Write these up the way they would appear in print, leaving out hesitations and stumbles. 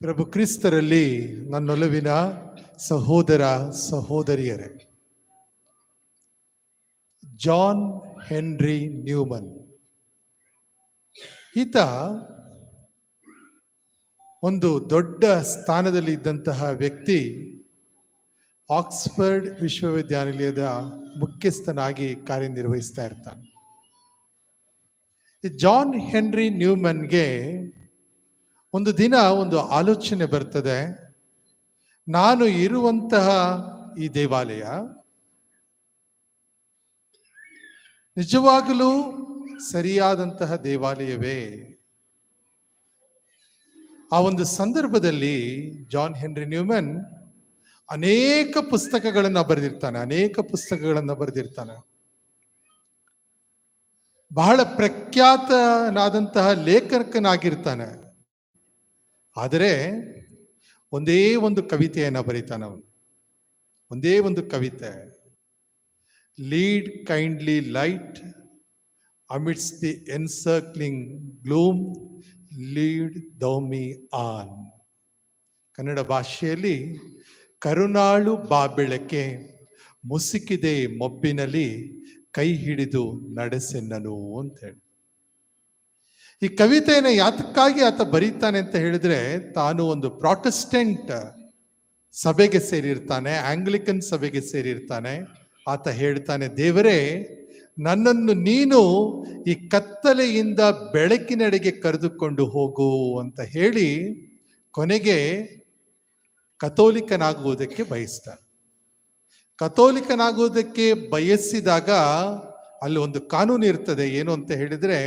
ಪ್ರಭು ಕ್ರಿಸ್ತರಲ್ಲಿ ನನ್ನೊಲವಿನ ಸಹೋದರ ಸಹೋದರಿಯರೇ, John henry Neumann ಈತ ಒಂದು ದೊಡ್ಡ ಸ್ಥಾನದಲ್ಲಿ ಇದ್ದಂತಹ ವ್ಯಕ್ತಿ. ಆಕ್ಸ್ಫರ್ಡ್ ವಿಶ್ವವಿದ್ಯಾನಿಲಯದ ಮುಖ್ಯಸ್ಥನಾಗಿ ಕಾರ್ಯನಿರ್ವಹಿಸ್ತಾ ಇರ್ತಾನೆ. ಜಾನ್ ಹೆನ್ರಿ ನ್ಯೂಮನ್ಗೆ ಒಂದು ದಿನ ಒಂದು ಆಲೋಚನೆ ಬರ್ತದೆ. ನಾನು ಇರುವಂತಹ ಈ ದೇವಾಲಯ ನಿಜವಾಗಲೂ ಸರಿಯಾದಂತಹ ದೇವಾಲಯವೇ? ಆ ಒಂದು ಸಂದರ್ಭದಲ್ಲಿ ಜಾನ್ ಹೆನ್ರಿ ನ್ಯೂಮನ್ ಅನೇಕ ಪುಸ್ತಕಗಳನ್ನು ಬರೆದಿರ್ತಾನೆ. ಬಹಳ ಪ್ರಖ್ಯಾತನಾದಂತಹ ಲೇಖಕನಾಗಿರ್ತಾನೆ. ಆದರೆ ಒಂದೇ ಒಂದು ಕವಿತೆಯನ್ನು ಬರೀತಾನೆ ಅವನು. ಒಂದೇ ಒಂದು ಕವಿತೆ, lead kindly light amidst the encircling gloom, lead thou me on. Kannada ಭಾಷೆಯಲ್ಲಿ ಕರುಣಾಳು ಬಾಬೆಳಕೆ ಮುಸುಕಿದೆ ಮೊಬ್ಬಿನಲ್ಲಿ ಕೈ ಹಿಡಿದು ನಡೆಸೆನ್ನನು ಅಂತ ಹೇಳಿ. ಈ ಕವಿತೆಯನ್ನು ಯಾತಕ್ಕಾಗಿ ಆತ ಬರೀತಾನೆ ಅಂತ ಹೇಳಿದ್ರೆ, ತಾನು ಒಂದು ಪ್ರಾಟೆಸ್ಟೆಂಟ್ ಸಭೆಗೆ ಸೇರಿರ್ತಾನೆ, ಆಂಗ್ಲಿಕನ್ ಸಭೆಗೆ ಸೇರಿರ್ತಾನೆ. ಆತ ಹೇಳ್ತಾನೆ, ದೇವರೇ, ನನ್ನನ್ನು ನೀನು ಈ ಕತ್ತಲೆಯಿಂದ ಬೆಳಕಿನೆಡೆಗೆ ಕರೆದುಕೊಂಡು ಹೋಗು ಅಂತ ಹೇಳಿ ಕೊನೆಗೆ ಕಥೋಲಿಕನಾಗುವುದಕ್ಕೆ ಬಯಸ್ತಾನೆ. ಕಥೋಲಿಕನಾಗುವುದಕ್ಕೆ ಬಯಸಿದಾಗ ಅಲ್ಲಿ ಒಂದು ಕಾನೂನು ಇರ್ತದೆ. ಏನು ಅಂತ ಹೇಳಿದ್ರೆ,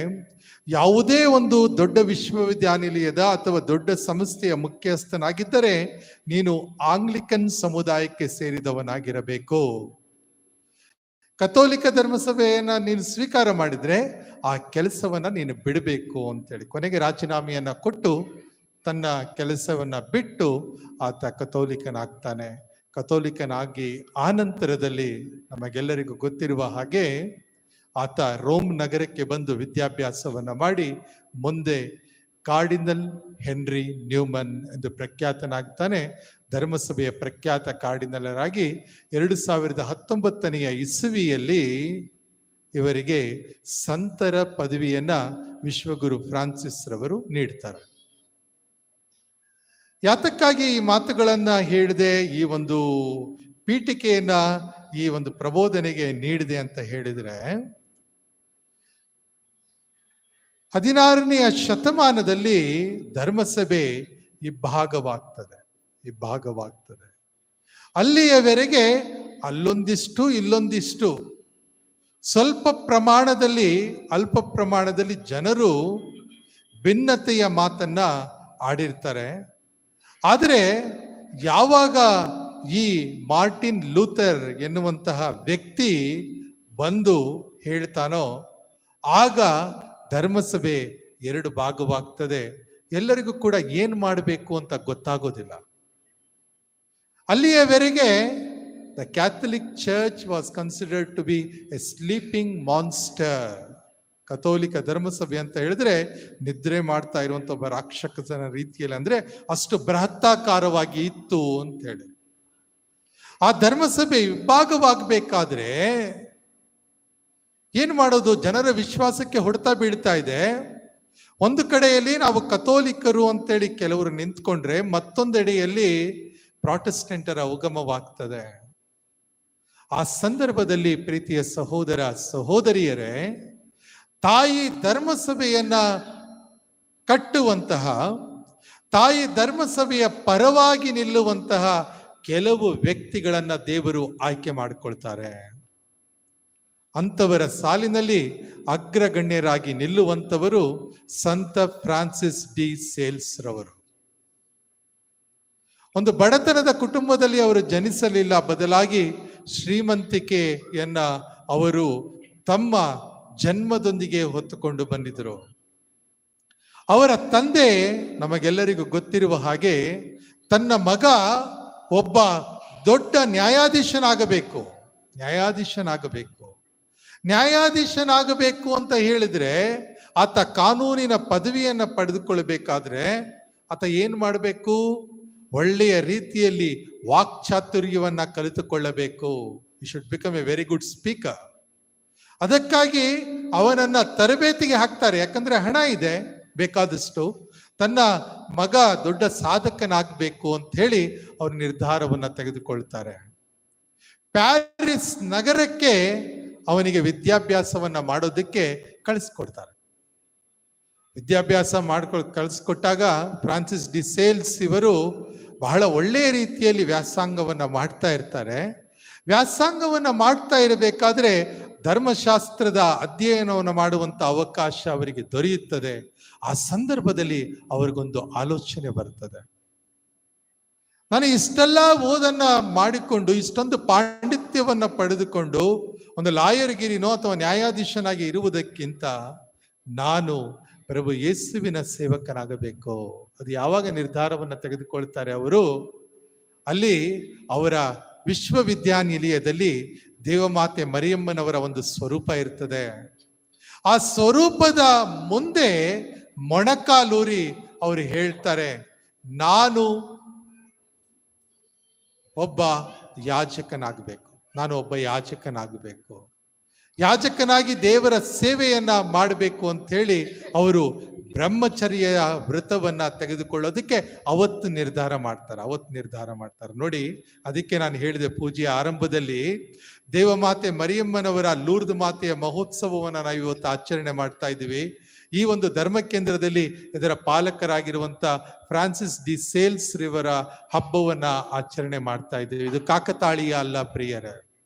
ಯಾವುದೇ ಒಂದು ದೊಡ್ಡ ವಿಶ್ವವಿದ್ಯಾನಿಲಯದ ಅಥವಾ ದೊಡ್ಡ ಸಂಸ್ಥೆಯ ಮುಖ್ಯಸ್ಥನಾಗಿದ್ದರೆ ನೀನು ಆಂಗ್ಲಿಕನ್ ಸಮುದಾಯಕ್ಕೆ ಸೇರಿದವನಾಗಿರಬೇಕು. ಕಥೋಲಿಕ ಧರ್ಮಸಭೆಯನ್ನ ನೀನು ಸ್ವೀಕಾರ ಮಾಡಿದ್ರೆ ಆ ಕೆಲಸವನ್ನ ನೀನು ಬಿಡಬೇಕು ಅಂತೇಳಿ ಕೊನೆಗೆ ರಾಜೀನಾಮೆಯನ್ನ ಕೊಟ್ಟು ತನ್ನ ಕೆಲಸವನ್ನ ಬಿಟ್ಟು ಆತ ಕಥೋಲಿಕನಾಗ್ತಾನೆ. ಕಥೋಲಿಕನಾಗಿ ಆನಂತರದಲ್ಲಿ ನಮಗೆಲ್ಲರಿಗೂ ಗೊತ್ತಿರುವ ಹಾಗೆ ಆತ ರೋಮ್ ನಗರಕ್ಕೆ ಬಂದು ವಿದ್ಯಾಭ್ಯಾಸವನ್ನ ಮಾಡಿ ಮುಂದೆ ಕಾರ್ಡಿನಲ್ ಹೆನ್ರಿ ನ್ಯೂಮನ್ ಎಂದು ಪ್ರಖ್ಯಾತನಾಗ್ತಾನೆ. ಧರ್ಮಸಭೆಯ ಪ್ರಖ್ಯಾತ ಕಾರ್ಡಿನಲರಾಗಿ 2019 ಇಸವಿಯಲ್ಲಿ ಇವರಿಗೆ ಸಂತರ ಪದವಿಯನ್ನ ವಿಶ್ವಗುರು ಫ್ರಾನ್ಸಿಸ್ ರವರು ನೀಡ್ತಾರೆ. ಯಾತಕ್ಕಾಗಿ ಈ ಮಾತುಗಳನ್ನ ಹೇಳಿದೆ, ಈ ಒಂದು ಪೀಠಿಕೆಯನ್ನ ಈ ಒಂದು ಪ್ರಬೋಧನೆಗೆ ನೀಡಿದೆ ಅಂತ ಹೇಳಿದ್ರೆ, 16ನೇ ಶತಮಾನದಲ್ಲಿ ಧರ್ಮಸಭೆ ಇಬ್ಬಾಗವಾಗ್ತದೆ. ಅಲ್ಲಿಯವರೆಗೆ ಅಲ್ಲೊಂದಿಷ್ಟು ಇಲ್ಲೊಂದಿಷ್ಟು ಸ್ವಲ್ಪ ಪ್ರಮಾಣದಲ್ಲಿ ಅಲ್ಪ ಪ್ರಮಾಣದಲ್ಲಿ ಜನರು ಭಿನ್ನತೆಯ ಮಾತನ್ನ ಆಡಿರ್ತಾರೆ. ಆದರೆ ಯಾವಾಗ ಈ ಮಾರ್ಟಿನ್ ಲೂಥರ್ ಎನ್ನುವಂತಹ ವ್ಯಕ್ತಿ ಬಂದು ಹೇಳ್ತಾನೋ ಆಗ ಧರ್ಮಸಭೆ 2 ಭಾಗವಾಗ್ತದೆ. ಎಲ್ಲರಿಗೂ ಕೂಡ ಏನ್ ಮಾಡಬೇಕು ಅಂತ ಗೊತ್ತಾಗೋದಿಲ್ಲ. ಅಲ್ಲಿಯವರೆಗೆ the Catholic church was considered to be a sleeping monster. ಕಥೋಲಿಕ ಧರ್ಮಸಭೆ ಅಂತ ಹೇಳಿದ್ರೆ ನಿದ್ರೆ ಮಾಡ್ತಾ ಇರುವಂತ ಒಬ್ಬ ರಾಕ್ಷಸನ ರೀತಿಯಲ್ಲಿ, ಅಂದ್ರೆ ಅಷ್ಟು ಬೃಹತ್ತಾಕಾರವಾಗಿ ಇತ್ತು ಅಂತ ಹೇಳಿ. ಆ ಧರ್ಮಸಭೆ ವಿಭಾಗವಾಗಬೇಕಾದ್ರೆ ಏನ್ ಮಾಡೋದು? ಜನರ ವಿಶ್ವಾಸಕ್ಕೆ ಹೊಡೆತ ಬೀಳ್ತಾ ಇದೆ. ಒಂದು ಕಡೆಯಲ್ಲಿ ನಾವು ಕಥೋಲಿಕರು ಅಂತೇಳಿ ಕೆಲವರು ನಿಂತ್ಕೊಂಡ್ರೆ, ಮತ್ತೊಂದೆಡೆಯಲ್ಲಿ ಪ್ರಾಟೆಸ್ಟೆಂಟರ ಉಗಮವಾಗ್ತದೆ. ಆ ಸಂದರ್ಭದಲ್ಲಿ ಪ್ರೀತಿಯ ಸಹೋದರ ಸಹೋದರಿಯರೇ, ತಾಯಿ ಧರ್ಮಸಭೆಯನ್ನ ಕಟ್ಟುವಂತಹ, ತಾಯಿ ಧರ್ಮಸಭೆಯ ಪರವಾಗಿ ನಿಲ್ಲುವಂತಹ ಕೆಲವು ವ್ಯಕ್ತಿಗಳನ್ನ ದೇವರು ಆಯ್ಕೆ ಮಾಡಿಕೊಳ್ತಾರೆ. ಅಂಥವರ ಸಾಲಿನಲ್ಲಿ ಅಗ್ರಗಣ್ಯರಾಗಿ ನಿಲ್ಲುವಂಥವರು ಸಂತ ಫ್ರಾನ್ಸಿಸ್ ಡಿ ಸೇಲ್ಸ್ ರವರು. ಒಂದು ಬಡತನದ ಕುಟುಂಬದಲ್ಲಿ ಅವರು ಜನಿಸಲಿಲ್ಲ, ಬದಲಾಗಿ ಶ್ರೀಮಂತಿಕೆಯನ್ನ ಅವರು ತಮ್ಮ ಜನ್ಮದೊಂದಿಗೆ ಹೊತ್ತುಕೊಂಡು ಬಂದಿದ್ರು. ಅವರ ತಂದೆ ನಮಗೆಲ್ಲರಿಗೂ ಗೊತ್ತಿರುವ ಹಾಗೆ ತನ್ನ ಮಗ ಒಬ್ಬ ದೊಡ್ಡ ನ್ಯಾಯಾಧೀಶನಾಗಬೇಕು ಅಂತ ಹೇಳಿದ್ರೆ ಆತ ಕಾನೂನಿನ ಪದವಿಯನ್ನ ಪಡೆದುಕೊಳ್ಬೇಕಾದ್ರೆ ಆತ ಏನ್ ಮಾಡಬೇಕು? ಒಳ್ಳೆಯ ರೀತಿಯಲ್ಲಿ ವಾಕ್ಚಾತುರ್ಯವನ್ನ ಕಲಿತುಕೊಳ್ಳಬೇಕು. You should become a very good speaker. ಅದಕ್ಕಾಗಿ ಅವನನ್ನ ತರಬೇತಿಗೆ ಹಾಕ್ತಾರೆ. ಯಾಕಂದ್ರೆ ಹಣ ಇದೆ ಬೇಕಾದಷ್ಟು. ತನ್ನ ಮಗ ದೊಡ್ಡ ಸಾಧಕನಾಗಬೇಕು ಅಂತ ಹೇಳಿ ಅವ್ರ ನಿರ್ಧಾರವನ್ನ ತೆಗೆದುಕೊಳ್ತಾರೆ. ಪ್ಯಾರಿಸ್ ನಗರಕ್ಕೆ ಅವನಿಗೆ ವಿದ್ಯಾಭ್ಯಾಸವನ್ನ ಮಾಡೋದಕ್ಕೆ ಕಳಿಸ್ಕೊಡ್ತಾರೆ. ವಿದ್ಯಾಭ್ಯಾಸ ಕಳಿಸ್ಕೊಟ್ಟಾಗ ಫ್ರಾನ್ಸಿಸ್ ಡಿ ಸೇಲ್ಸ್ ಇವರು ಬಹಳ ಒಳ್ಳೆಯ ರೀತಿಯಲ್ಲಿ ವ್ಯಾಸಂಗವನ್ನ ಮಾಡ್ತಾ ಇರ್ತಾರೆ. ವ್ಯಾಸಂಗವನ್ನ ಮಾಡ್ತಾ ಇರಬೇಕಾದ್ರೆ ಧರ್ಮಶಾಸ್ತ್ರದ ಅಧ್ಯಯನವನ್ನು ಮಾಡುವಂತ ಅವಕಾಶ ಅವರಿಗೆ ದೊರೆಯುತ್ತದೆ. ಆ ಸಂದರ್ಭದಲ್ಲಿ ಅವರಿಗೊಂದು ಆಲೋಚನೆ ಬರ್ತದೆ. ನಾನು ಇಷ್ಟೆಲ್ಲ ಓದನ್ನ ಮಾಡಿಕೊಂಡು, ಇಷ್ಟೊಂದು ಪಾಂಡಿತ್ಯವನ್ನ ಪಡೆದುಕೊಂಡು ಒಂದು ಲಾಯರ್ಗಿರಿನೋ ಅಥವಾ ನ್ಯಾಯಾಧೀಶನಾಗಿ ಇರುವುದಕ್ಕಿಂತ ನಾನು ಪ್ರಭು ಯೇಸುವಿನ ಸೇವಕನಾಗಬೇಕು. ಅದು ಯಾವಾಗ ನಿರ್ಧಾರವನ್ನ ತೆಗೆದುಕೊಳ್ತಾರೆ ಅವರು, ಅಲ್ಲಿ ಅವರ ವಿಶ್ವವಿದ್ಯಾನಿಲಯದಲ್ಲಿ ದೇವಮಾತೆ ಮರಿಯಮ್ಮನವರ ಒಂದು ಸ್ವರೂಪ ಇರ್ತದೆ. ಆ ಸ್ವರೂಪದ ಮುಂದೆ ಮೊಣಕಾಲೂರಿ ಅವರು ಹೇಳ್ತಾರೆ, ನಾನು ಒಬ್ಬ ಯಾಜಕನಾಗಬೇಕು, ನಾನು ಒಬ್ಬ ಯಾಜಕನಾಗಬೇಕು, ಯಾಜಕನಾಗಿ ದೇವರ ಸೇವೆಯನ್ನ ಮಾಡಬೇಕು ಅಂತ ಹೇಳಿ ಅವರು ಬ್ರಹ್ಮಚರ್ಯ ವ್ರತವನ್ನ ತೆಗೆದುಕೊಳ್ಳೋದಕ್ಕೆ ಅವತ್ತು ನಿರ್ಧಾರ ಮಾಡ್ತಾರೆ. ನೋಡಿ, ಅದಕ್ಕೆ ನಾನು ಹೇಳಿದೆ ಪೂಜೆಯ ಆರಂಭದಲ್ಲಿ, ದೇವಮಾತೆ ಮರಿಯಮ್ಮನವರ ಲೂರ್ದ್ ಮಾತೆಯ ಮಹೋತ್ಸವವನ್ನು ನಾವು ಇವತ್ತು ಆಚರಣೆ ಮಾಡ್ತಾ ಇದ್ದೀವಿ. ಈ ಒಂದು ಧರ್ಮ ಕೇಂದ್ರದಲ್ಲಿ ಇದರ ಪಾಲಕರಾಗಿರುವಂತ ಫ್ರಾನ್ಸಿಸ್ ಡಿ ಸೇಲ್ಸ್ ಇವರ ಹಬ್ಬವನ್ನ ಆಚರಣೆ ಮಾಡ್ತಾ ಇದ್ದೀವಿ. ಇದು ಕಾಕತಾಳೀಯ ಅಲ್ಲ ಪ್ರಿಯರೇ,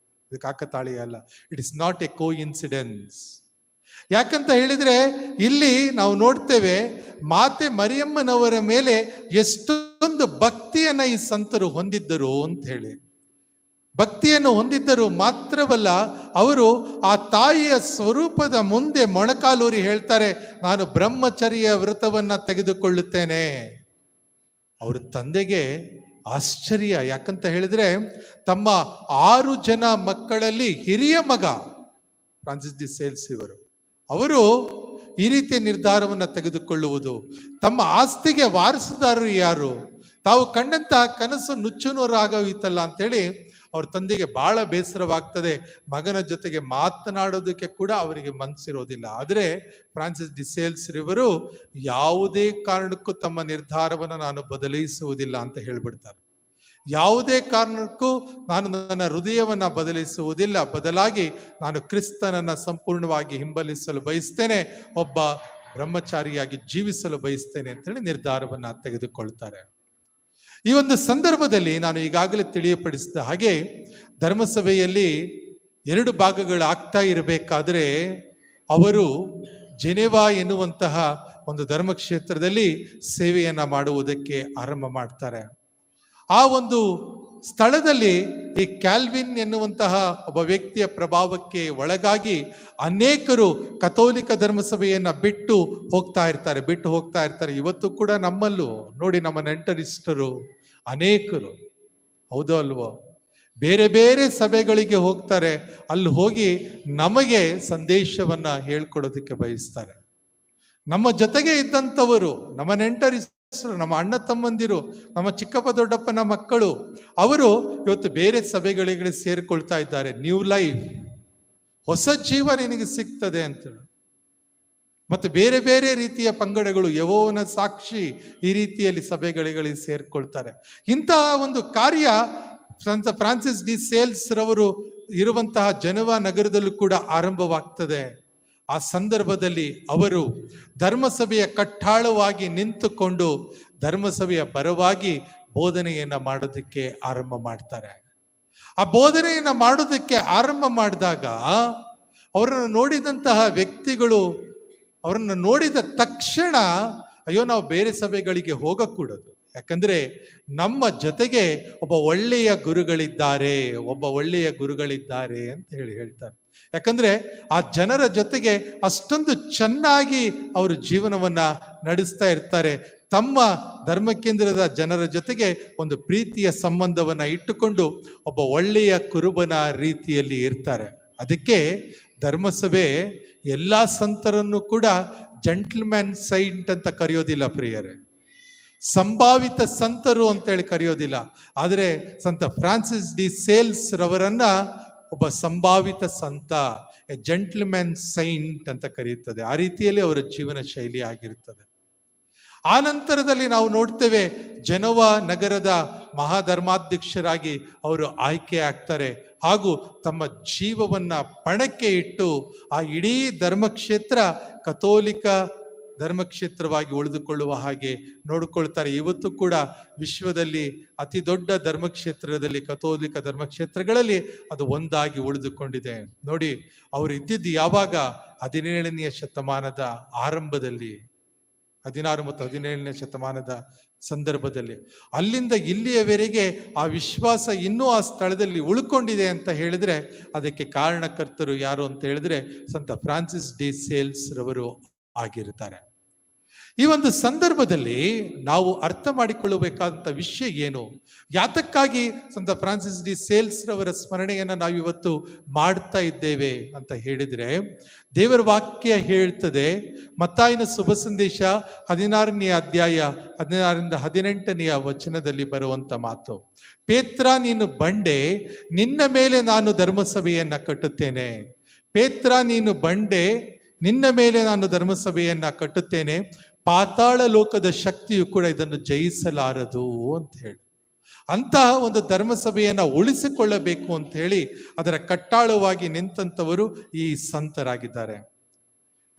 ಇದು ಕಾಕತಾಳೀಯ ಅಲ್ಲ. It is not a coincidence. ಯಾಕಂತ ಹೇಳಿದ್ರೆ ಇಲ್ಲಿ ನಾವು ನೋಡ್ತೇವೆ ಮಾತೆ ಮರಿಯಮ್ಮನವರ ಮೇಲೆ ಎಷ್ಟೊಂದು ಭಕ್ತಿಯನ್ನ ಈ ಸಂತರು ಹೊಂದಿದ್ದರು ಅಂತ ಹೇಳಿ. ಭಕ್ತಿಯನ್ನು ಹೊಂದಿದ್ದರು ಮಾತ್ರವಲ್ಲ, ಅವರು ಆ ತಾಯಿಯ ಸ್ವರೂಪದ ಮುಂದೆ ಮೊಣಕಾಲೂರಿ ಹೇಳ್ತಾರೆ, ನಾನು ಬ್ರಹ್ಮಚರ್ಯ ವ್ರತವನ್ನ ತೆಗೆದುಕೊಳ್ಳುತ್ತೇನೆ. ಅವ್ರ ತಂದೆಗೆ ಆಶ್ಚರ್ಯ. ಯಾಕಂತ ಹೇಳಿದ್ರೆ ತಮ್ಮ 6 ಜನ ಮಕ್ಕಳಲ್ಲಿ ಹಿರಿಯ ಮಗ ಫ್ರಾನ್ಸಿಸ್ ಡಿ ಸೇಲ್ಸ್ ಅವರು ಈ ರೀತಿಯ ನಿರ್ಧಾರವನ್ನ ತೆಗೆದುಕೊಳ್ಳುವುದು, ತಮ್ಮ ಆಸ್ತಿಗೆ ವಾರಸುದಾರರು ಯಾರು, ತಾವು ಕಂಡಂತಹ ಕನಸು ನುಚ್ಚುನೂರಾಗೋಯಿತಲ್ಲ ಅಂತೇಳಿ ಅವ್ರ ತಂದೆಗೆ ಬಹಳ ಬೇಸರವಾಗ್ತದೆ. ಮಗನ ಜೊತೆಗೆ ಮಾತನಾಡೋದಕ್ಕೆ ಕೂಡ ಅವರಿಗೆ ಮನಸ್ಸಿರೋದಿಲ್ಲ. ಆದರೆ ಫ್ರಾನ್ಸಿಸ್ ಡಿ ಸೇಲ್ಸ್ ಇವರು ಯಾವುದೇ ಕಾರಣಕ್ಕೂ ತಮ್ಮ ನಿರ್ಧಾರವನ್ನು ನಾನು ಬದಲಿಸುವುದಿಲ್ಲ ಅಂತ ಹೇಳ್ಬಿಡ್ತಾರೆ. ಯಾವುದೇ ಕಾರಣಕ್ಕೂ ನಾನು ನನ್ನ ಹೃದಯವನ್ನ ಬದಲಿಸುವುದಿಲ್ಲ, ಬದಲಾಗಿ ನಾನು ಕ್ರಿಸ್ತನನ್ನ ಸಂಪೂರ್ಣವಾಗಿ ಹಿಂಬಲಿಸಲು ಬಯಸ್ತೇನೆ, ಒಬ್ಬ ಬ್ರಹ್ಮಚಾರಿಯಾಗಿ ಜೀವಿಸಲು ಬಯಸ್ತೇನೆ ಅಂತ ಹೇಳಿ ನಿರ್ಧಾರವನ್ನ ತೆಗೆದುಕೊಳ್ತಾರೆ. ಈ ಒಂದು ಸಂದರ್ಭದಲ್ಲಿ ನಾನು ಈಗಾಗಲೇ ತಿಳಿಯಪಡಿಸಿದ ಹಾಗೆ ಧರ್ಮಸಭೆಯಲ್ಲಿ 2 ಭಾಗಗಳಾಗ್ತಾ ಇರಬೇಕಾದ್ರೆ ಅವರು ಜೆನೆವಾ ಎನ್ನುವಂತಹ ಒಂದು ಧರ್ಮಕ್ಷೇತ್ರದಲ್ಲಿ ಸೇವೆಯನ್ನ ಮಾಡುವುದಕ್ಕೆ ಆರಂಭ ಮಾಡ್ತಾರೆ. ಆ ಒಂದು ಸ್ಥಳದಲ್ಲಿ ಈ ಕ್ಯಾಲ್ವಿನ್ ಎನ್ನುವಂತಹ ಒಬ್ಬ ವ್ಯಕ್ತಿಯ ಪ್ರಭಾವಕ್ಕೆ ಒಳಗಾಗಿ ಅನೇಕರು ಕಥೋಲಿಕ ಧರ್ಮಸಭೆಯನ್ನ ಬಿಟ್ಟು ಹೋಗ್ತಾ ಇರ್ತಾರೆ. ಇವತ್ತು ಕೂಡ ನಮ್ಮಲ್ಲೂ ನೋಡಿ, ನಮ್ಮ ನೆಂಟರಿಷ್ಟರು ಅನೇಕರು, ಹೌದೋ ಅಲ್ವೋ, ಬೇರೆ ಬೇರೆ ಸಭೆಗಳಿಗೆ ಹೋಗ್ತಾರೆ. ಅಲ್ಲಿ ಹೋಗಿ ನಮಗೆ ಸಂದೇಶವನ್ನ ಹೇಳ್ಕೊಡೋದಕ್ಕೆ ಬಯಸ್ತಾರೆ. ನಮ್ಮ ಜೊತೆಗೆ ಇದ್ದಂಥವರು, ನಮ್ಮ ನೆಂಟರಿಷ್ಟ, ನಮ್ಮ ಅಣ್ಣ ತಮ್ಮಂದಿರು, ನಮ್ಮ ಚಿಕ್ಕಪ್ಪ ದೊಡ್ಡಪ್ಪನ ಮಕ್ಕಳು, ಅವರು ಇವತ್ತು ಬೇರೆ ಸಭೆಗಳಿಗೆ ಸೇರ್ಕೊಳ್ತಾ ಇದ್ದಾರೆ. ನ್ಯೂ ಲೈಫ್, ಹೊಸ ಜೀವ ನಿನಗೆ ಸಿಗ್ತದೆ ಅಂತ. ಮತ್ತು ಬೇರೆ ಬೇರೆ ರೀತಿಯ ಪಂಗಡಗಳು, ಯೆಹೋವನ ಸಾಕ್ಷಿ, ಈ ರೀತಿಯಲ್ಲಿ ಸಭೆಗಳಿಗೆ ಸೇರ್ಕೊಳ್ತಾರೆ. ಇಂತಹ ಒಂದು ಕಾರ್ಯ ಸಂತ ಫ್ರಾನ್ಸಿಸ್ ಡಿ ಸೇಲ್ಸ್ ರವರು ಇರುವಂತಹ ಜೆನೆವಾ ನಗರದಲ್ಲೂ ಕೂಡ ಆರಂಭವಾಗ್ತದೆ. ಆ ಸಂದರ್ಭದಲ್ಲಿ ಅವರು ಧರ್ಮಸಭೆಯ ಕಟ್ಟಾಳವಾಗಿ ನಿಂತುಕೊಂಡು ಧರ್ಮಸಭೆಯ ಪರವಾಗಿ ಬೋಧನೆಯನ್ನ ಮಾಡೋದಕ್ಕೆ ಆರಂಭ ಮಾಡ್ತಾರೆ. ಆ ಬೋಧನೆಯನ್ನ ಮಾಡೋದಕ್ಕೆ ಆರಂಭ ಮಾಡಿದಾಗ ಅವರನ್ನು ನೋಡಿದಂತಹ ವ್ಯಕ್ತಿಗಳು, ಅವರನ್ನು ನೋಡಿದ ತಕ್ಷಣ ಅಯ್ಯೋ, ನಾವು ಬೇರೆ ಸಭೆಗಳಿಗೆ ಹೋಗಕೂಡದು, ಯಾಕಂದ್ರೆ ನಮ್ಮ ಜೊತೆಗೆ ಒಬ್ಬ ಒಳ್ಳೆಯ ಗುರುಗಳಿದ್ದಾರೆ ಅಂತ ಹೇಳ್ತಾರೆ. ಯಾಕಂದ್ರೆ ಆ ಜನರ ಜೊತೆಗೆ ಅಷ್ಟೊಂದು ಚೆನ್ನಾಗಿ ಅವರು ಜೀವನವನ್ನ ನಡೆಸ್ತಾ ಇರ್ತಾರೆ. ತಮ್ಮ ಧರ್ಮ ಕೇಂದ್ರದ ಜನರ ಜೊತೆಗೆ ಒಂದು ಪ್ರೀತಿಯ ಸಂಬಂಧವನ್ನ ಇಟ್ಟುಕೊಂಡು ಒಬ್ಬ ಒಳ್ಳೆಯ ಕುರುಬನ ರೀತಿಯಲ್ಲಿ ಇರ್ತಾರೆ. ಅದಕ್ಕೆ ಧರ್ಮಸಭೆ ಎಲ್ಲಾ ಸಂತರನ್ನು ಕೂಡ ಜೆಂಟಲ್ಮ್ಯಾನ್ ಸೈಂಟ್ ಅಂತ ಕರೆಯೋದಿಲ್ಲ ಪ್ರಿಯರೇ. ಸಂಭಾವಿತ ಸಂತರು ಅಂತೇಳಿ ಕರೆಯೋದಿಲ್ಲ, ಆದರೆ ಸಂತ ಫ್ರಾನ್ಸಿಸ್ ಡಿ ಸೇಲ್ಸ್ ರವರನ್ನ ಒಬ್ಬ ಸಂಭಾವಿತ ಸಂತ, ಎ ಜೆಂಟ್ಲ್ಮ್ಯಾನ್ ಸೈಂಟ್ ಅಂತ ಕರೆಯುತ್ತದೆ. ಆ ರೀತಿಯಲ್ಲಿ ಅವರ ಜೀವನ ಶೈಲಿ ಆಗಿರುತ್ತದೆ. ಆ ನಂತರದಲ್ಲಿ ನಾವು ನೋಡ್ತೇವೆ, ಜನೋವಾ ನಗರದ ಮಹಾಧರ್ಮಾಧ್ಯಕ್ಷರಾಗಿ ಅವರು ಆಯ್ಕೆ ಆಗ್ತಾರೆ ಹಾಗೂ ತಮ್ಮ ಜೀವವನ್ನ ಪಣಕ್ಕೆ ಇಟ್ಟು ಆ ಇಡೀ ಧರ್ಮಕ್ಷೇತ್ರ ಕಥೋಲಿಕ ಧರ್ಮಕ್ಷೇತ್ರವಾಗಿ ಉಳಿದುಕೊಳ್ಳುವ ಹಾಗೆ ನೋಡಿಕೊಳ್ತಾರೆ. ಇವತ್ತು ಕೂಡ ವಿಶ್ವದಲ್ಲಿ ಅತಿ ದೊಡ್ಡ ಧರ್ಮಕ್ಷೇತ್ರದಲ್ಲಿ, ಕಥೋಲಿಕ ಧರ್ಮಕ್ಷೇತ್ರಗಳಲ್ಲಿ ಅದು ಒಂದಾಗಿ ಉಳಿದುಕೊಂಡಿದೆ. ನೋಡಿ, ಅವರು ಇದ್ದಿದ್ದು ಯಾವಾಗ? 17ನೇ ಶತಮಾನದ ಆರಂಭದಲ್ಲಿ, 16 ಮತ್ತು 17ನೇ ಶತಮಾನದ ಸಂದರ್ಭದಲ್ಲಿ. ಅಲ್ಲಿಂದ ಇಲ್ಲಿಯವರೆಗೆ ಆ ವಿಶ್ವಾಸ ಇನ್ನೂ ಆ ಸ್ಥಳದಲ್ಲಿ ಉಳ್ಕೊಂಡಿದೆ ಅಂತ ಹೇಳಿದ್ರೆ ಅದಕ್ಕೆ ಕಾರಣಕರ್ತರು ಯಾರು ಅಂತ ಹೇಳಿದ್ರೆ ಸಂತ ಫ್ರಾನ್ಸಿಸ್ ಡಿ ಸೇಲ್ಸ್ ರವರು ಆಗಿರ್ತಾರೆ. ಈ ಒಂದು ಸಂದರ್ಭದಲ್ಲಿ ನಾವು ಅರ್ಥ ಮಾಡಿಕೊಳ್ಳಬೇಕಾದಂತ ವಿಷಯ ಏನು? ಯಾತಕ್ಕಾಗಿ ಸಂತ ಫ್ರಾನ್ಸಿಸ್ ಡಿ ಸೇಲ್ಸ್ ರವರ ಸ್ಮರಣೆಯನ್ನ ನಾವು ಇವತ್ತು ಮಾಡ್ತಾ ಇದ್ದೇವೆ ಅಂತ ಹೇಳಿದ್ರೆ, ದೇವರ ವಾಕ್ಯ ಹೇಳ್ತದೆ, ಮತ್ತಾಯನ ಶುಭ ಸಂದೇಶ 16ನೇ ಅಧ್ಯಾಯ 16ರಿಂದ 18ನೇ ವಚನದಲ್ಲಿ ಬರುವಂತ ಮಾತು, ಪೇತ್ರ ನೀನು ಬಂಡೆ, ನಿನ್ನ ಮೇಲೆ ನಾನು ಧರ್ಮಸಭೆಯನ್ನ ಕಟ್ಟುತ್ತೇನೆ. ಪೇತ್ರ ನೀನು ಬಂಡೆ, ನಿನ್ನ ಮೇಲೆ ನಾನು ಧರ್ಮಸಭೆಯನ್ನ ಕಟ್ಟುತ್ತೇನೆ, ಪಾತಾಳ ಲೋಕದ ಶಕ್ತಿಯು ಕೂಡ ಇದನ್ನು ಜಯಿಸಲಾರದು ಅಂತ ಹೇಳಿ. ಅಂತಹ ಒಂದು ಧರ್ಮಸಭೆಯನ್ನ ಉಳಿಸಿಕೊಳ್ಳಬೇಕು ಅಂತ ಹೇಳಿ ಅದರ ಕಟ್ಟಾಳವಾಗಿ ನಿಂತಂತವರು ಈ ಸಂತರಾಗಿದ್ದಾರೆ.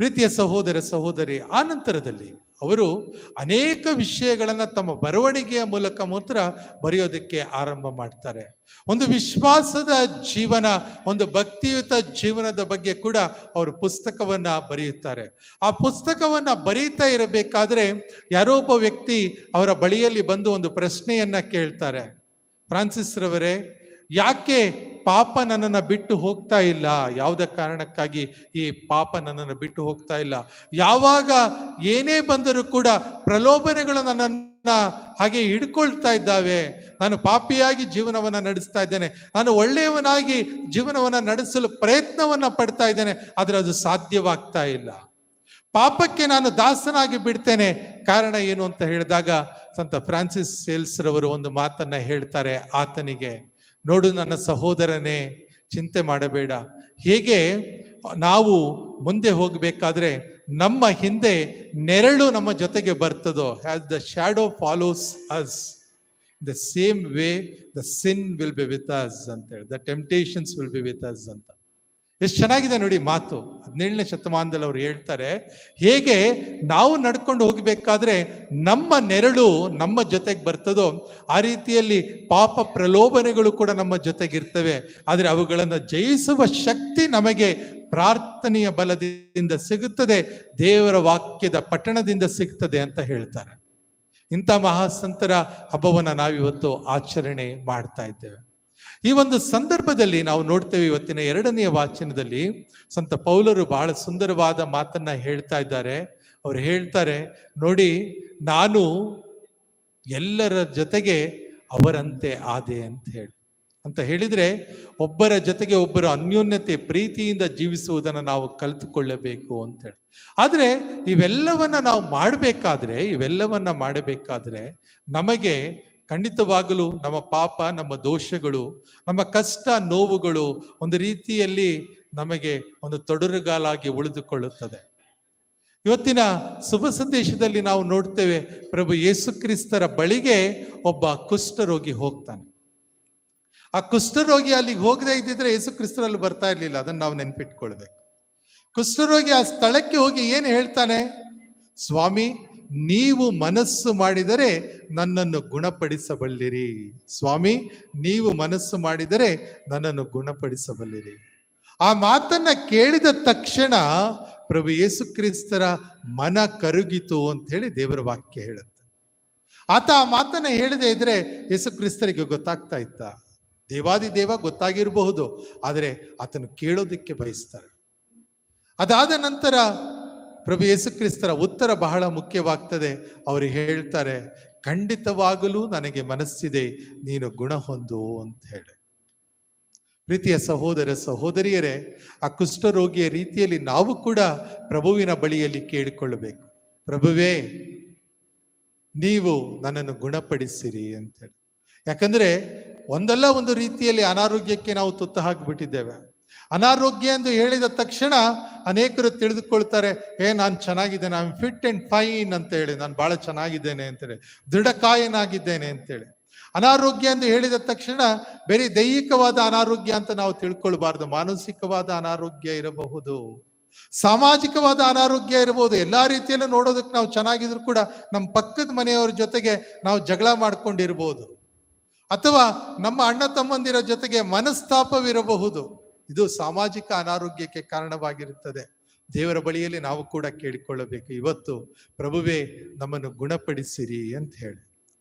ಪ್ರೀತಿಯ ಸಹೋದರ ಸಹೋದರಿ, ಆ ನಂತರದಲ್ಲಿ ಅವರು ಅನೇಕ ವಿಷಯಗಳನ್ನ ತಮ್ಮ ಬರವಣಿಗೆಯ ಮೂಲಕ ಮಾತ್ರ ಬರೆಯೋದಕ್ಕೆ ಆರಂಭ ಮಾಡ್ತಾರೆ. ಒಂದು ವಿಶ್ವಾಸದ ಜೀವನ, ಒಂದು ಭಕ್ತಿಯುತ ಜೀವನದ ಬಗ್ಗೆ ಕೂಡ ಅವರು ಪುಸ್ತಕವನ್ನ ಬರೆಯುತ್ತಾರೆ. ಆ ಪುಸ್ತಕವನ್ನ ಬರೀತಾ ಇರಬೇಕಾದ್ರೆ ಯಾರೋ ಒಬ್ಬ ವ್ಯಕ್ತಿ ಅವರ ಬಳಿಯಲ್ಲಿ ಬಂದು ಒಂದು ಪ್ರಶ್ನೆಯನ್ನ ಕೇಳ್ತಾರೆ, ಫ್ರಾನ್ಸಿಸ್ ರವರೇ, ಯಾಕೆ ಪಾಪ ನನ್ನನ್ನು ಬಿಟ್ಟು ಹೋಗ್ತಾ ಇಲ್ಲ? ಯಾವುದೇ ಕಾರಣಕ್ಕಾಗಿ ಈ ಪಾಪ ನನ್ನನ್ನು ಬಿಟ್ಟು ಹೋಗ್ತಾ ಇಲ್ಲ? ಯಾವಾಗ ಏನೇ ಬಂದರೂ ಕೂಡ ಪ್ರಲೋಭನೆಗಳು ನನ್ನನ್ನ ಹಾಗೆ ಹಿಡ್ಕೊಳ್ತಾ ಇದ್ದಾವೆ. ನಾನು ಪಾಪಿಯಾಗಿ ಜೀವನವನ್ನ ನಡೆಸ್ತಾ ಇದ್ದೇನೆ, ನಾನು ಒಳ್ಳೆಯವನಾಗಿ ಜೀವನವನ್ನ ನಡೆಸಲು ಪ್ರಯತ್ನವನ್ನ ಪಡ್ತಾ ಇದ್ದೇನೆ, ಆದ್ರೆ ಅದು ಸಾಧ್ಯವಾಗ್ತಾ ಇಲ್ಲ. ಪಾಪಕ್ಕೆ ನಾನು ದಾಸನಾಗಿ ಬಿಡ್ತೇನೆ. ಕಾರಣ ಏನು ಅಂತ ಹೇಳಿದಾಗ ಸಂತ ಫ್ರಾನ್ಸಿಸ್ ಸೇಲ್ಸ್ ರವರು ಒಂದು ಮಾತನ್ನ ಹೇಳ್ತಾರೆ ಆತನಿಗೆ, ನೋಡು ನನ್ನ ಸಹೋದರನೇ, ಚಿಂತೆ ಮಾಡಬೇಡ. ಹೇಗೆ ನಾವು ಮುಂದೆ ಹೋಗಬೇಕಾದ್ರೆ ನಮ್ಮ ಹಿಂದೆ ನೆರಳು ನಮ್ಮ ಜೊತೆಗೆ ಬರ್ತದೋ, as the shadow follows us, the same way the sin will be with us ಅಂತ ಹೇಳಿ, the temptations will be with us ಅಂತ. ಎಷ್ಟು ಚೆನ್ನಾಗಿದೆ ನೋಡಿ ಮಾತು. 17ನೇ ಶತಮಾನದಲ್ಲಿ ಅವ್ರು ಹೇಳ್ತಾರೆ, ಹೇಗೆ ನಾವು ನಡ್ಕೊಂಡು ಹೋಗಬೇಕಾದ್ರೆ ನಮ್ಮ ನೆರಳು ನಮ್ಮ ಜೊತೆಗೆ ಬರ್ತದೋ ಆ ರೀತಿಯಲ್ಲಿ ಪಾಪ ಪ್ರಲೋಭನೆಗಳು ಕೂಡ ನಮ್ಮ ಜೊತೆಗಿರ್ತವೆ. ಆದರೆ ಅವುಗಳನ್ನು ಜಯಿಸುವ ಶಕ್ತಿ ನಮಗೆ ಪ್ರಾರ್ಥನೆಯ ಬಲದಿಂದ ಸಿಗುತ್ತದೆ, ದೇವರ ವಾಕ್ಯದ ಪಠಣದಿಂದ ಸಿಗ್ತದೆ ಅಂತ ಹೇಳ್ತಾರೆ. ಇಂಥ ಮಹಾಸಂತರ ಹಬ್ಬವನ್ನ ನಾವಿವತ್ತು ಆಚರಣೆ ಮಾಡ್ತಾ ಇದ್ದೇವೆ. ಈ ಒಂದು ಸಂದರ್ಭದಲ್ಲಿ ನಾವು ನೋಡ್ತೇವೆ, ಇವತ್ತಿನ 2ನೇ ವಾಚನದಲ್ಲಿ ಸಂತ ಪೌಲರು ಬಹಳ ಸುಂದರವಾದ ಮಾತನ್ನ ಹೇಳ್ತಾ ಇದ್ದಾರೆ. ಅವ್ರು ಹೇಳ್ತಾರೆ, ನೋಡಿ, ನಾನು ಎಲ್ಲರ ಜೊತೆಗೆ ಅವರಂತೆ ಆದೆ ಅಂತ ಹೇಳಿದ್ರೆ, ಒಬ್ಬರ ಜೊತೆಗೆ ಒಬ್ಬರ ಅನ್ಯೋನ್ಯತೆ ಪ್ರೀತಿಯಿಂದ ಜೀವಿಸುವುದನ್ನು ನಾವು ಕಲಿತುಕೊಳ್ಳಬೇಕು ಅಂತ ಹೇಳಿ. ಆದ್ರೆ ಇವೆಲ್ಲವನ್ನ ನಾವು ಮಾಡಬೇಕಾದ್ರೆ ನಮಗೆ ಖಂಡಿತವಾಗಲೂ ನಮ್ಮ ಪಾಪ, ನಮ್ಮ ದೋಷಗಳು, ನಮ್ಮ ಕಷ್ಟ ನೋವುಗಳು ಒಂದು ರೀತಿಯಲ್ಲಿ ನಮಗೆ ಒಂದು ತೊಡರುಗಾಲಾಗಿ ಉಳಿದುಕೊಳ್ಳುತ್ತದೆ. ಇವತ್ತಿನ ಶುಭ ಸಂದೇಶದಲ್ಲಿ ನಾವು ನೋಡ್ತೇವೆ, ಪ್ರಭು ಯೇಸು ಕ್ರಿಸ್ತರ ಬಳಿಗೆ ಒಬ್ಬ ಕುಷ್ಠರೋಗಿ ಹೋಗ್ತಾನೆ. ಆ ಕುಷ್ಠರೋಗಿ ಅಲ್ಲಿಗೆ ಹೋಗದೆ ಇದ್ದಿದ್ರೆ ಯೇಸು ಕ್ರಿಸ್ತರಲ್ಲಿ ಬರ್ತಾ ಇರ್ಲಿಲ್ಲ. ಅದನ್ನ ನಾವು ನೆನ್ಪಿಟ್ಕೊಳ್ಬೇಕು. ಕುಷ್ಠರೋಗಿ ಆ ಸ್ಥಳಕ್ಕೆ ಹೋಗಿ ಏನು ಹೇಳ್ತಾನೆ? ಸ್ವಾಮಿ, ನೀವು ಮನಸ್ಸು ಮಾಡಿದರೆ ನನ್ನನ್ನು ಗುಣಪಡಿಸಬಲ್ಲಿರಿ. ಸ್ವಾಮಿ, ನೀವು ಮನಸ್ಸು ಮಾಡಿದರೆ ನನ್ನನ್ನು ಗುಣಪಡಿಸಬಲ್ಲಿರಿ. ಆ ಮಾತನ್ನ ಕೇಳಿದ ತಕ್ಷಣ ಪ್ರಭು ಯೇಸು ಕ್ರಿಸ್ತರ ಮನ ಕರುಗಿತು ಅಂತ ಹೇಳಿ ದೇವರ ವಾಕ್ಯ ಹೇಳುತ್ತೆ. ಆತ ಆ ಮಾತನ್ನ ಹೇಳದೆ ಇದ್ರೆ ಯೇಸು ಕ್ರಿಸ್ತರಿಗೆ ಗೊತ್ತಾಗ್ತಾ ಇತ್ತ? ದೇವಾದಿ ದೇವ ಗೊತ್ತಾಗಿರಬಹುದು, ಆದರೆ ಆತನು ಕೇಳೋದಿಕ್ಕೆ ಬಯಸ್ತಾರೆ. ಅದಾದ ನಂತರ ಪ್ರಭು ಯೇಸು ಕ್ರಿಸ್ತರ ಉತ್ತರ ಬಹಳ ಮುಖ್ಯವಾಗ್ತದೆ. ಅವರು ಹೇಳ್ತಾರೆ, ಖಂಡಿತವಾಗಲೂ ನನಗೆ ಮನಸ್ಸಿದೆ, ನೀನು ಗುಣ ಹೊಂದು ಅಂತ ಹೇಳಿ. ಪ್ರೀತಿಯ ಸಹೋದರ ಸಹೋದರಿಯರೇ, ಆ ಕುಷ್ಠರೋಗಿಯ ರೀತಿಯಲ್ಲಿ ನಾವು ಕೂಡ ಪ್ರಭುವಿನ ಬಳಿಯಲ್ಲಿ ಕೇಳಿಕೊಳ್ಳಬೇಕು. ಪ್ರಭುವೇ, ನೀವು ನನ್ನನ್ನು ಗುಣಪಡಿಸಿರಿ ಅಂತೇಳಿ. ಯಾಕಂದ್ರೆ ಒಂದಲ್ಲ ಒಂದು ರೀತಿಯಲ್ಲಿ ಅನಾರೋಗ್ಯಕ್ಕೆ ನಾವು ತುತ್ತ ಹಾಕಿಬಿಟ್ಟಿದ್ದೇವೆ. ಅನಾರೋಗ್ಯ ಎಂದು ಹೇಳಿದ ತಕ್ಷಣ ಅನೇಕರು ತಿಳಿದುಕೊಳ್ತಾರೆ, ನಾನು ಚೆನ್ನಾಗಿದ್ದೇನೆ, I am fit and fine ಅಂತ ಹೇಳಿ, ನಾನು ಬಹಳ ಚೆನ್ನಾಗಿದ್ದೇನೆ ಅಂತೇಳಿ, ದೃಢಕಾಯನಾಗಿದ್ದೇನೆ ಅಂತೇಳಿ. ಅನಾರೋಗ್ಯ ಎಂದು ಹೇಳಿದ ತಕ್ಷಣ ಬೇರೆ ದೈಹಿಕವಾದ ಅನಾರೋಗ್ಯ ಅಂತ ನಾವು ತಿಳ್ಕೊಳ್ಬಾರ್ದು. ಮಾನಸಿಕವಾದ ಅನಾರೋಗ್ಯ ಇರಬಹುದು, ಸಾಮಾಜಿಕವಾದ ಅನಾರೋಗ್ಯ ಇರಬಹುದು. ಎಲ್ಲಾ ರೀತಿಯಲ್ಲೂ ನೋಡೋದಕ್ಕೆ ನಾವು ಚೆನ್ನಾಗಿದ್ರು ಕೂಡ ನಮ್ಮ ಪಕ್ಕದ ಮನೆಯವರ ಜೊತೆಗೆ ನಾವು ಜಗಳ ಮಾಡ್ಕೊಂಡಿರ್ಬೋದು, ಅಥವಾ ನಮ್ಮ ಅಣ್ಣ ತಮ್ಮಂದಿರ ಜೊತೆಗೆ ಮನಸ್ತಾಪವಿರಬಹುದು. ಇದು ಸಾಮಾಜಿಕ ಅನಾರೋಗ್ಯಕ್ಕೆ ಕಾರಣವಾಗಿರುತ್ತದೆ. ದೇವರ ಬಳಿಯಲ್ಲಿ ನಾವು ಕೂಡ ಕೇಳಿಕೊಳ್ಳಬೇಕು, ಇವತ್ತು ಪ್ರಭುವೇ ನಮ್ಮನ್ನು ಗುಣಪಡಿಸಿರಿ ಅಂತ ಹೇಳಿ.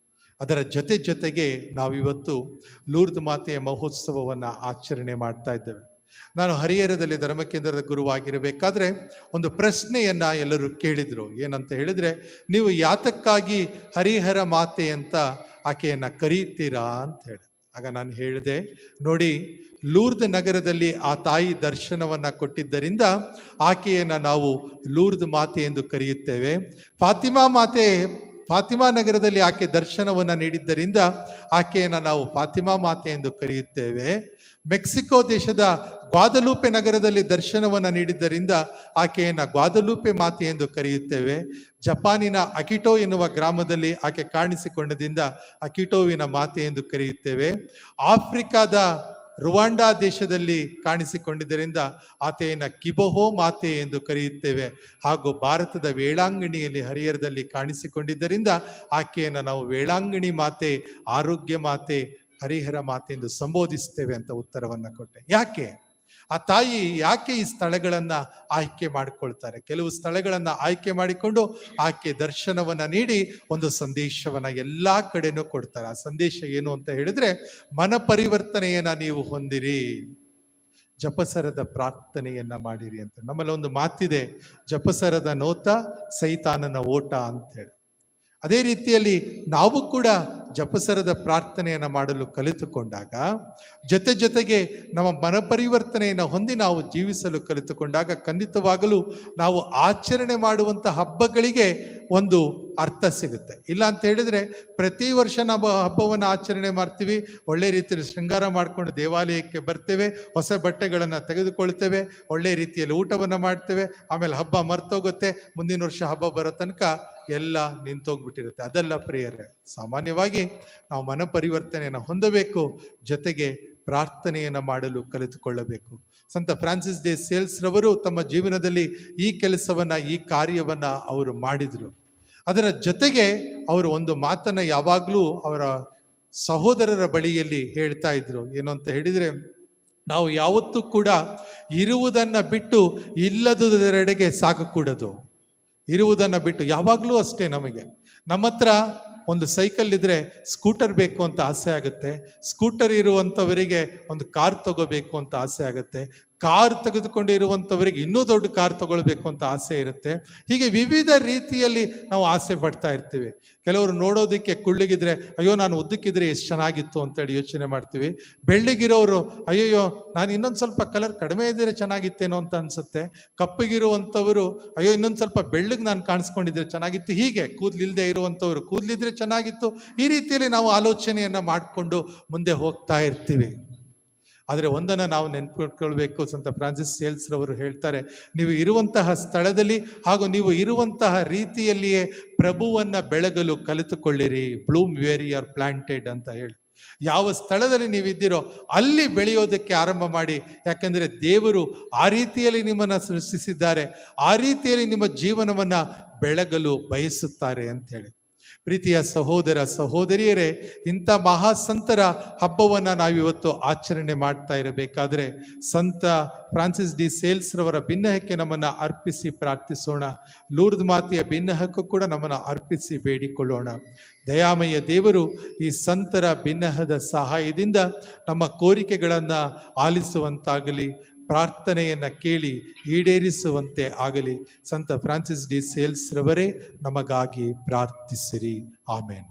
ಅದರ ಜೊತೆಗೆ ನಾವಿವತ್ತು ಲೂರ್ದ್ ಮಾತೆಯ ಮಹೋತ್ಸವವನ್ನು ಆಚರಣೆ ಮಾಡ್ತಾ ಇದ್ದೇವೆ. ನಾನು ಹರಿಹರದಲ್ಲಿ ಧರ್ಮಕೇಂದ್ರದ ಗುರುವಾಗಿರಬೇಕಾದ್ರೆ ಒಂದು ಪ್ರಶ್ನೆಯನ್ನ ಎಲ್ಲರೂ ಕೇಳಿದ್ರು. ಏನಂತ ಹೇಳಿದ್ರೆ, ನೀವು ಯಾತಕ್ಕಾಗಿ ಹರಿಹರ ಮಾತೆ ಅಂತ ಆಕೆಯನ್ನ ಕರೀತೀರಾ ಅಂತ ಹೇಳಿ. ಆಗ ನಾನು ಹೇಳಿದೆ, ನೋಡಿ, ಲೂರ್ದ್ ನಗರದಲ್ಲಿ ಆ ತಾಯಿ ದರ್ಶನವನ್ನ ಕೊಟ್ಟಿದ್ದರಿಂದ ಆಕೆಯನ್ನ ನಾವು ಲೂರ್ದ್ ಮಾತೆ ಎಂದು ಕರೆಯುತ್ತೇವೆ. ಫಾತಿಮಾ ನಗರದಲ್ಲಿ ಆಕೆ ದರ್ಶನವನ್ನ ನೀಡಿದ್ದರಿಂದ ಆಕೆಯನ್ನ ನಾವು ಫಾತಿಮಾ ಮಾತೆ ಎಂದು ಕರೆಯುತ್ತೇವೆ. ಮೆಕ್ಸಿಕೋ ದೇಶದ ಗ್ವಾದಲೂಪೆ ನಗರದಲ್ಲಿ ದರ್ಶನವನ್ನ ನೀಡಿದ್ದರಿಂದ ಆಕೆಯನ್ನ ಗ್ವಾದಲೂಪೆ ಮಾತೆ ಎಂದು ಕರೆಯುತ್ತೇವೆ. ಜಪಾನಿನ ಅಕಿಟೋ ಎನ್ನುವ ಗ್ರಾಮದಲ್ಲಿ ಆಕೆ ಕಾಣಿಸಿಕೊಂಡದಿಂದ ಅಕಿಟೋವಿನ ಮಾತೆ ಎಂದು ಕರೆಯುತ್ತೇವೆ. ಆಫ್ರಿಕಾದ ರುವಾಂಡಾ ದೇಶದಲ್ಲಿ ಕಾಣಿಸಿಕೊಂಡಿದ್ದರಿಂದ ಆಕೆಯನ್ನ ಕಿಬೊಹೋ ಮಾತೆ ಎಂದು ಕರೆಯುತ್ತೇವೆ. ಹಾಗೂ ಭಾರತದ ವೇಳಾಂಗಣಿಯಲ್ಲಿ ಹರಿಹರದಲ್ಲಿ ಕಾಣಿಸಿಕೊಂಡಿದ್ದರಿಂದ ಆಕೆಯನ್ನು ನಾವು ವೇಳಾಂಗಣಿ ಮಾತೆ, ಆರೋಗ್ಯ ಮಾತೆ, ಹರಿಹರ ಮಾತೆ ಎಂದು ಸಂಬೋಧಿಸ್ತೇವೆ ಅಂತ ಉತ್ತರವನ್ನ ಕೊಟ್ಟೆ. ಯಾಕೆ ಆ ತಾಯಿ ಯಾಕೆ ಈ ಸ್ಥಳಗಳನ್ನ ಆಯ್ಕೆ ಮಾಡಿಕೊಳ್ತಾರೆ? ಕೆಲವು ಸ್ಥಳಗಳನ್ನ ಆಯ್ಕೆ ಮಾಡಿಕೊಂಡು ಆಕೆ ದರ್ಶನವನ್ನ ನೀಡಿ ಒಂದು ಸಂದೇಶವನ್ನ ಎಲ್ಲಾ ಕಡೆನೂ ಕೊಡ್ತಾರೆ. ಆ ಸಂದೇಶ ಏನು ಅಂತ ಹೇಳಿದ್ರೆ, ಮನ ಪರಿವರ್ತನೆಯನ್ನ ನೀವು ಹೊಂದಿರಿ, ಜಪಸರದ ಪ್ರಾರ್ಥನೆಯನ್ನ ಮಾಡಿರಿ ಅಂತ. ನಮ್ಮಲ್ಲಿ ಒಂದು ಮಾತಿದೆ, ಜಪಸರದ ನೋಟ ಸೈತಾನನ ಓಟ ಅಂತ ಹೇಳಿ. ಅದೇ ರೀತಿಯಲ್ಲಿ ನಾವು ಕೂಡ ಜಪಸರದ ಪ್ರಾರ್ಥನೆಯನ್ನು ಮಾಡಲು ಕಲಿತುಕೊಂಡಾಗ, ಜೊತೆಗೆ ನಮ್ಮ ಮನಪರಿವರ್ತನೆಯನ್ನು ಹೊಂದಿ ನಾವು ಜೀವಿಸಲು ಕಲಿತುಕೊಂಡಾಗ ಖಂಡಿತವಾಗಲೂ ನಾವು ಆಚರಣೆ ಮಾಡುವಂಥ ಹಬ್ಬಗಳಿಗೆ ಒಂದು ಅರ್ಥ ಸಿಗುತ್ತೆ. ಇಲ್ಲ ಅಂತ ಹೇಳಿದ್ರೆ ಪ್ರತಿ ವರ್ಷ ನಾವು ಹಬ್ಬವನ್ನು ಆಚರಣೆ ಮಾಡ್ತೀವಿ, ಒಳ್ಳೆ ರೀತಿಯಲ್ಲಿ ಶೃಂಗಾರ ಮಾಡಿಕೊಂಡು ದೇವಾಲಯಕ್ಕೆ ಬರ್ತೇವೆ, ಹೊಸ ಬಟ್ಟೆಗಳನ್ನು ತೆಗೆದುಕೊಳ್ತೇವೆ, ಒಳ್ಳೆ ರೀತಿಯಲ್ಲಿ ಊಟವನ್ನು ಮಾಡ್ತೇವೆ, ಆಮೇಲೆ ಹಬ್ಬ ಮರ್ತೋಗುತ್ತೆ, ಮುಂದಿನ ವರ್ಷ ಹಬ್ಬ ಬರೋ ತನಕ ಎಲ್ಲ ನಿಂತೋಗ್ಬಿಟ್ಟಿರುತ್ತೆ. ಅದೆಲ್ಲ ಪ್ರಿಯರೇ, ಸಾಮಾನ್ಯವಾಗಿ ನಾವು ಮನ ಪರಿವರ್ತನೆಯನ್ನು ಹೊಂದಬೇಕು, ಜೊತೆಗೆ ಪ್ರಾರ್ಥನೆಯನ್ನು ಮಾಡಲು ಕಲಿತುಕೊಳ್ಳಬೇಕು. ಸಂತ ಫ್ರಾನ್ಸಿಸ್ ಡೆ ಸೇಲ್ಸ್ ರವರು ತಮ್ಮ ಜೀವನದಲ್ಲಿ ಈ ಕೆಲಸವನ್ನ, ಈ ಕಾರ್ಯವನ್ನ ಅವರು ಮಾಡಿದ್ರು. ಅದರ ಜೊತೆಗೆ ಅವರು ಒಂದು ಮಾತನ್ನ ಯಾವಾಗಲೂ ಅವರ ಸಹೋದರರ ಬಳಿಯಲ್ಲಿ ಹೇಳ್ತಾ ಇದ್ರು. ಏನು ಅಂತ ಹೇಳಿದ್ರೆ, ನಾವು ಯಾವತ್ತೂ ಕೂಡ ಇರುವುದನ್ನ ಬಿಟ್ಟು ಇಲ್ಲದುದರೆಡೆಗೆ ಸಾಗಕೂಡದು. ಇರುವುದನ್ನ ಬಿಟ್ಟು ಯಾವಾಗಲೂ ಅಷ್ಟೇ, ನಮಗೆ ನಮ್ಮ ಹತ್ರ ಒಂದು ಸೈಕಲ್ ಇದ್ರೆ ಸ್ಕೂಟರ್ ಬೇಕು ಅಂತ ಆಸೆ ಆಗುತ್ತೆ, ಸ್ಕೂಟರ್ ಇರುವಂಥವರಿಗೆ ಒಂದು ಕಾರ್ ತಗೋಬೇಕು ಅಂತ ಆಸೆ ಆಗುತ್ತೆ, ಕಾರ್ ತೆಗೆದುಕೊಂಡಿರುವಂಥವರಿಗೆ ಇನ್ನೂ ದೊಡ್ಡ ಕಾರ್ ತಗೊಳ್ಬೇಕು ಅಂತ ಆಸೆ ಇರುತ್ತೆ. ಹೀಗೆ ವಿವಿಧ ರೀತಿಯಲ್ಲಿ ನಾವು ಆಸೆ ಪಡ್ತಾ ಇರ್ತೀವಿ. ಕೆಲವರು ನೋಡೋದಕ್ಕೆ ಕುಳ್ಳಿಗಿದ್ರೆ ಅಯ್ಯೋ ನಾನು ಉದ್ದಕ್ಕಿದ್ರೆ ಎಷ್ಟು ಚೆನ್ನಾಗಿತ್ತು ಅಂತೇಳಿ ಯೋಚನೆ ಮಾಡ್ತೀವಿ. ಬೆಳ್ಳಿಗಿರೋರು ಅಯ್ಯಯ್ಯೋ ನಾನು ಇನ್ನೊಂದು ಸ್ವಲ್ಪ ಕಲರ್ ಕಡಿಮೆ ಇದ್ದರೆ ಚೆನ್ನಾಗಿತ್ತೇನೋ ಅಂತ ಅನ್ಸುತ್ತೆ. ಕಪ್ಪಗಿರುವಂಥವರು ಅಯ್ಯೋ ಇನ್ನೊಂದು ಸ್ವಲ್ಪ ಬೆಳ್ಳಗೆ ನಾನು ಕಾಣಿಸ್ಕೊಂಡಿದ್ರೆ ಚೆನ್ನಾಗಿತ್ತು. ಹೀಗೆ ಕೂದಲಿಲ್ಲದೆ ಇರುವಂಥವ್ರು ಕೂದಲಿದ್ರೆ ಚೆನ್ನಾಗಿತ್ತು. ಈ ರೀತಿಯಲ್ಲಿ ನಾವು ಆಲೋಚನೆಯನ್ನ ಮಾಡಿಕೊಂಡು ಮುಂದೆ ಹೋಗ್ತಾ ಇರ್ತೀವಿ. ಆದರೆ ಒಂದನ್ನು ನಾವು ನೆನ್ಪಿಟ್ಕೊಳ್ಬೇಕು, ಸಂತ ಫ್ರಾನ್ಸಿಸ್ ಸೇಲ್ಸ್ ರವರು ಹೇಳ್ತಾರೆ, ನೀವು ಇರುವಂತಹ ಸ್ಥಳದಲ್ಲಿ ಹಾಗೂ ನೀವು ಇರುವಂತಹ ರೀತಿಯಲ್ಲಿಯೇ ಪ್ರಭುವನ್ನ ಬೆಳಗಲು ಕಲಿತುಕೊಳ್ಳಿರಿ. Bloom where you are planted ಅಂತ ಹೇಳಿ, ಯಾವ ಸ್ಥಳದಲ್ಲಿ ನೀವಿದ್ದೀರೋ ಅಲ್ಲಿ ಬೆಳೆಯೋದಕ್ಕೆ ಆರಂಭ ಮಾಡಿ. ಯಾಕಂದ್ರೆ ದೇವರು ಆ ರೀತಿಯಲ್ಲಿ ನಿಮ್ಮನ್ನ ಸೃಷ್ಟಿಸಿದ್ದಾರೆ, ಆ ರೀತಿಯಲ್ಲಿ ನಿಮ್ಮ ಜೀವನವನ್ನ ಬೆಳಗಲು ಬಯಸುತ್ತಾರೆ ಅಂತ ಹೇಳಿ. ಪ್ರೀತಿಯ ಸಹೋದರ ಸಹೋದರಿಯರೇ, ಇಂಥ ಮಹಾಸಂತರ ಹಬ್ಬವನ್ನ ನಾವಿವತ್ತು ಆಚರಣೆ ಮಾಡ್ತಾ ಇರಬೇಕಾದ್ರೆ ಸಂತ ಫ್ರಾನ್ಸಿಸ್ ಡಿ ಸೇಲ್ಸ್ ರವರ ಭಿನ್ನಹಕ್ಕೆ ನಮ್ಮನ್ನ ಅರ್ಪಿಸಿ ಪ್ರಾರ್ಥಿಸೋಣ. ಲೂರ್ದ್ ಮಾತೆಯ ಭಿನ್ನಹಕ್ಕೂ ಕೂಡ ನಮ್ಮನ್ನ ಅರ್ಪಿಸಿ ಬೇಡಿಕೊಳ್ಳೋಣ. ದಯಾಮಯ ದೇವರು ಈ ಸಂತರ ಭಿನ್ನಹದ ಸಹಾಯದಿಂದ ನಮ್ಮ ಕೋರಿಕೆಗಳನ್ನ ಆಲಿಸುವಂತಾಗಲಿ, ಪ್ರಾರ್ಥನೆಯನ್ನ ಕೇಳಿ ಈಡೇರಿಸುವಂತೆ ಆಗಲಿ. ಸಂತ ಫ್ರಾನ್ಸಿಸ್ ಡಿ ಸೇಲ್ಸ್ ರವರೇ ನಮಗಾಗಿ ಪ್ರಾರ್ಥಿಸಿರಿ. ಆಮೇನ್.